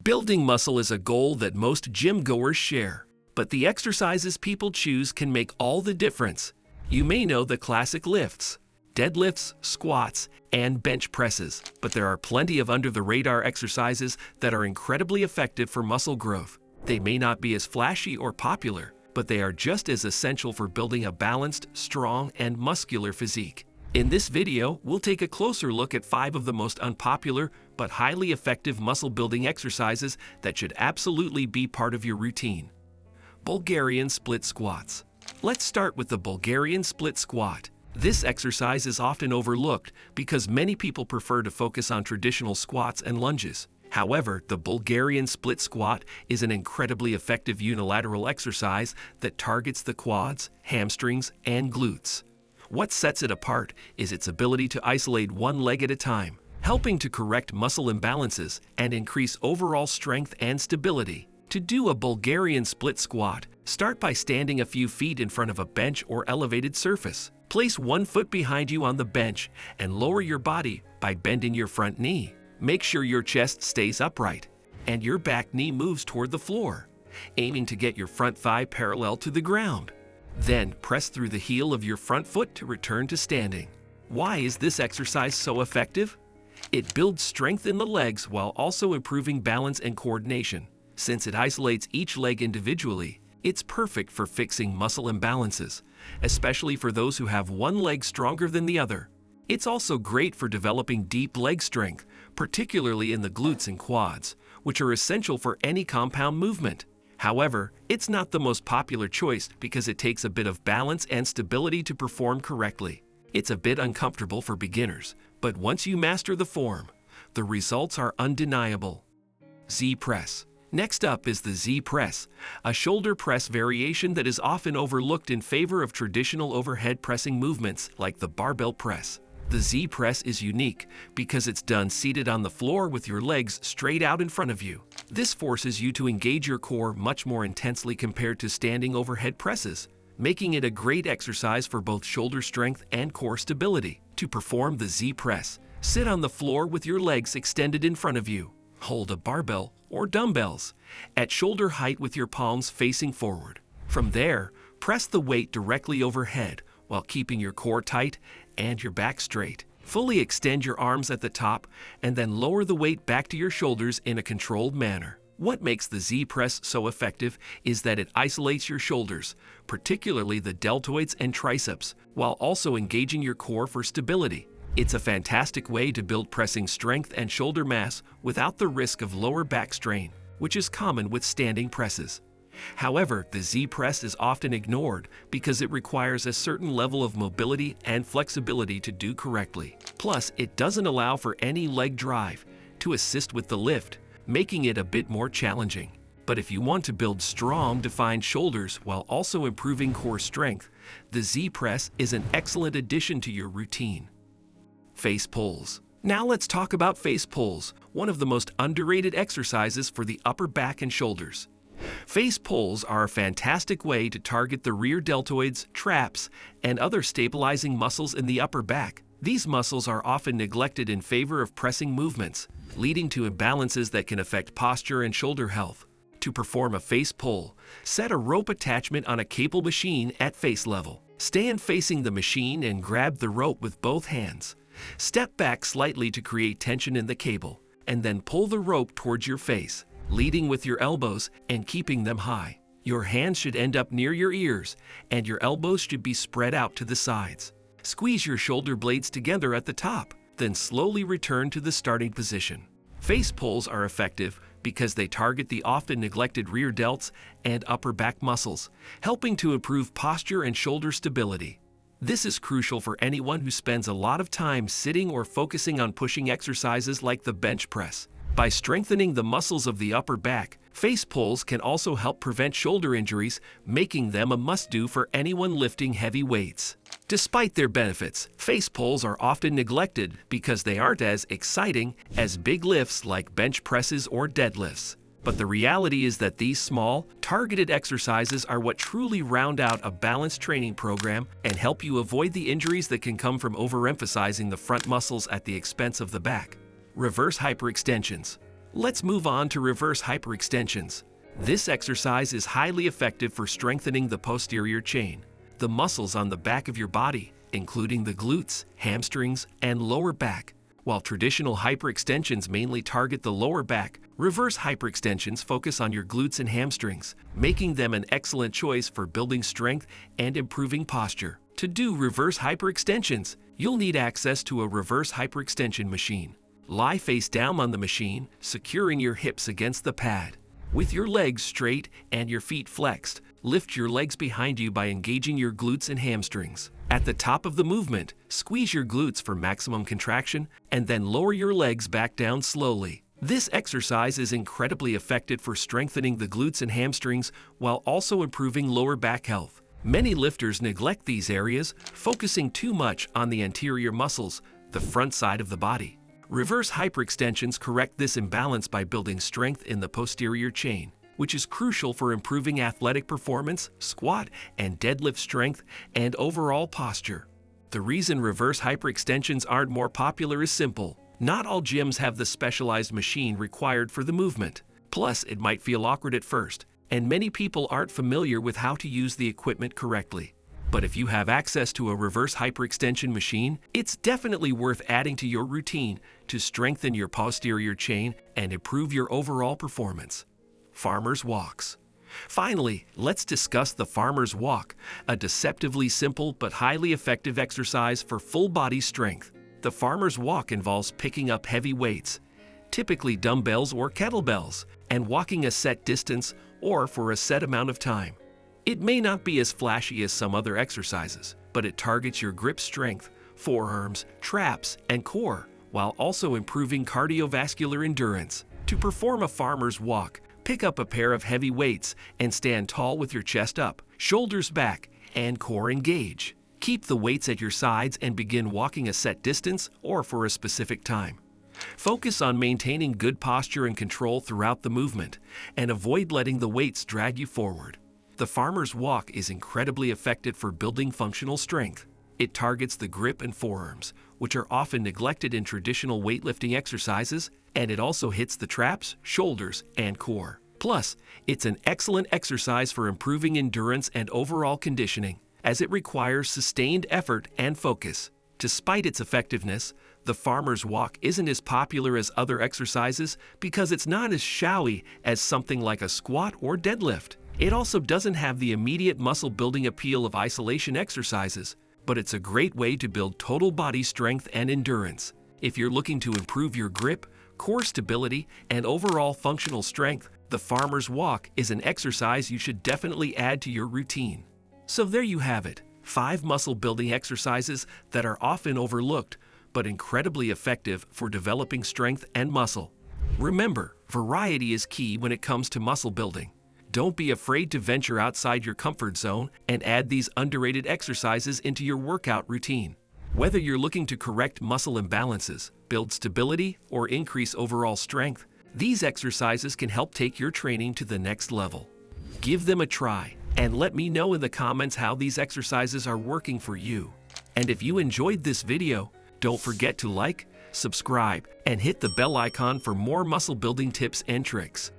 Building muscle is a goal that most gym goers share, but the exercises people choose can make all the difference. You may know the classic lifts, deadlifts, squats, and bench presses, but there are plenty of under-the-radar exercises that are incredibly effective for muscle growth. They may not be as flashy or popular, but they are just as essential for building a balanced, strong, and muscular physique. In this video, we'll take a closer look at 5 of the most unpopular but highly effective muscle-building exercises that should absolutely be part of your routine. Bulgarian split squats. Let's start with the Bulgarian split squat. This exercise is often overlooked because many people prefer to focus on traditional squats and lunges. However, the Bulgarian split squat is an incredibly effective unilateral exercise that targets the quads, hamstrings, and glutes. What sets it apart is its ability to isolate one leg at a time, helping to correct muscle imbalances and increase overall strength and stability. To do a Bulgarian split squat, start by standing a few feet in front of a bench or elevated surface. Place one foot behind you on the bench and lower your body by bending your front knee. Make sure your chest stays upright and your back knee moves toward the floor, aiming to get your front thigh parallel to the ground. Then press through the heel of your front foot to return to standing. Why is this exercise so effective? It builds strength in the legs while also improving balance and coordination. Since it isolates each leg individually, it's perfect for fixing muscle imbalances, especially for those who have one leg stronger than the other. It's also great for developing deep leg strength, particularly in the glutes and quads, which are essential for any compound movement. However, it's not the most popular choice because it takes a bit of balance and stability to perform correctly. It's a bit uncomfortable for beginners, but once you master the form, the results are undeniable. Z press. Next up is the Z press, a shoulder press variation that is often overlooked in favor of traditional overhead pressing movements like the barbell press. The Z press is unique because it's done seated on the floor with your legs straight out in front of you. This forces you to engage your core much more intensely compared to standing overhead presses, making it a great exercise for both shoulder strength and core stability. To perform the Z press, sit on the floor with your legs extended in front of you. Hold a barbell or dumbbells at shoulder height with your palms facing forward. From there, press the weight directly overhead while keeping your core tight and your back straight. Fully extend your arms at the top and then lower the weight back to your shoulders in a controlled manner. What makes the Z press so effective is that it isolates your shoulders, particularly the deltoids and triceps, while also engaging your core for stability. It's a fantastic way to build pressing strength and shoulder mass without the risk of lower back strain, which is common with standing presses. However, the Z press is often ignored because it requires a certain level of mobility and flexibility to do correctly. Plus, it doesn't allow for any leg drive to assist with the lift, making it a bit more challenging. But if you want to build strong, defined shoulders while also improving core strength, the Z press is an excellent addition to your routine. Face pulls. Now let's talk about face pulls, one of the most underrated exercises for the upper back and shoulders. Face pulls are a fantastic way to target the rear deltoids, traps, and other stabilizing muscles in the upper back. These muscles are often neglected in favor of pressing movements, leading to imbalances that can affect posture and shoulder health. To perform a face pull, set a rope attachment on a cable machine at face level. Stand facing the machine and grab the rope with both hands. Step back slightly to create tension in the cable, and then pull the rope towards your face, leading with your elbows and keeping them high. Your hands should end up near your ears, and your elbows should be spread out to the sides. Squeeze your shoulder blades together at the top, then slowly return to the starting position. Face pulls are effective because they target the often neglected rear delts and upper back muscles, helping to improve posture and shoulder stability. This is crucial for anyone who spends a lot of time sitting or focusing on pushing exercises like the bench press. By strengthening the muscles of the upper back, face pulls can also help prevent shoulder injuries, making them a must-do for anyone lifting heavy weights. Despite their benefits, face pulls are often neglected because they aren't as exciting as big lifts like bench presses or deadlifts. But the reality is that these small, targeted exercises are what truly round out a balanced training program and help you avoid the injuries that can come from overemphasizing the front muscles at the expense of the back. Reverse hyperextensions. Let's move on to reverse hyperextensions. This exercise is highly effective for strengthening the posterior chain, the muscles on the back of your body, including the glutes, hamstrings, and lower back. While traditional hyperextensions mainly target the lower back, reverse hyperextensions focus on your glutes and hamstrings, making them an excellent choice for building strength and improving posture. To do reverse hyperextensions, you'll need access to a reverse hyperextension machine. Lie face down on the machine, securing your hips against the pad. With your legs straight and your feet flexed, lift your legs behind you by engaging your glutes and hamstrings. At the top of the movement, squeeze your glutes for maximum contraction and then lower your legs back down slowly. This exercise is incredibly effective for strengthening the glutes and hamstrings while also improving lower back health. Many lifters neglect these areas, focusing too much on the anterior muscles, the front side of the body. Reverse hyperextensions correct this imbalance by building strength in the posterior chain, which is crucial for improving athletic performance, squat and deadlift strength, and overall posture. The reason reverse hyperextensions aren't more popular is simple. Not all gyms have the specialized machine required for the movement. Plus, it might feel awkward at first, and many people aren't familiar with how to use the equipment correctly. But if you have access to a reverse hyperextension machine, it's definitely worth adding to your routine to strengthen your posterior chain and improve your overall performance. Farmer's walks. Finally, let's discuss the farmer's walk, a deceptively simple but highly effective exercise for full body strength. The farmer's walk involves picking up heavy weights, typically dumbbells or kettlebells, and walking a set distance or for a set amount of time. It may not be as flashy as some other exercises, but it targets your grip strength, forearms, traps, and core, while also improving cardiovascular endurance. To perform a farmer's walk, pick up a pair of heavy weights and stand tall with your chest up, shoulders back, and core engaged. Keep the weights at your sides and begin walking a set distance or for a specific time. Focus on maintaining good posture and control throughout the movement, and avoid letting the weights drag you forward. The farmer's walk is incredibly effective for building functional strength. It targets the grip and forearms, which are often neglected in traditional weightlifting exercises, and it also hits the traps, shoulders, and core. Plus, it's an excellent exercise for improving endurance and overall conditioning, as it requires sustained effort and focus. Despite its effectiveness, the farmer's walk isn't as popular as other exercises because it's not as showy as something like a squat or deadlift. It also doesn't have the immediate muscle-building appeal of isolation exercises, but it's a great way to build total body strength and endurance. If you're looking to improve your grip, core stability, and overall functional strength, the farmer's walk is an exercise you should definitely add to your routine. So there you have it, 5 muscle-building exercises that are often overlooked, but incredibly effective for developing strength and muscle. Remember, variety is key when it comes to muscle building. Don't be afraid to venture outside your comfort zone and add these underrated exercises into your workout routine. Whether you're looking to correct muscle imbalances, build stability, or increase overall strength, these exercises can help take your training to the next level. Give them a try and let me know in the comments how these exercises are working for you. And if you enjoyed this video, don't forget to like, subscribe, and hit the bell icon for more muscle building tips and tricks.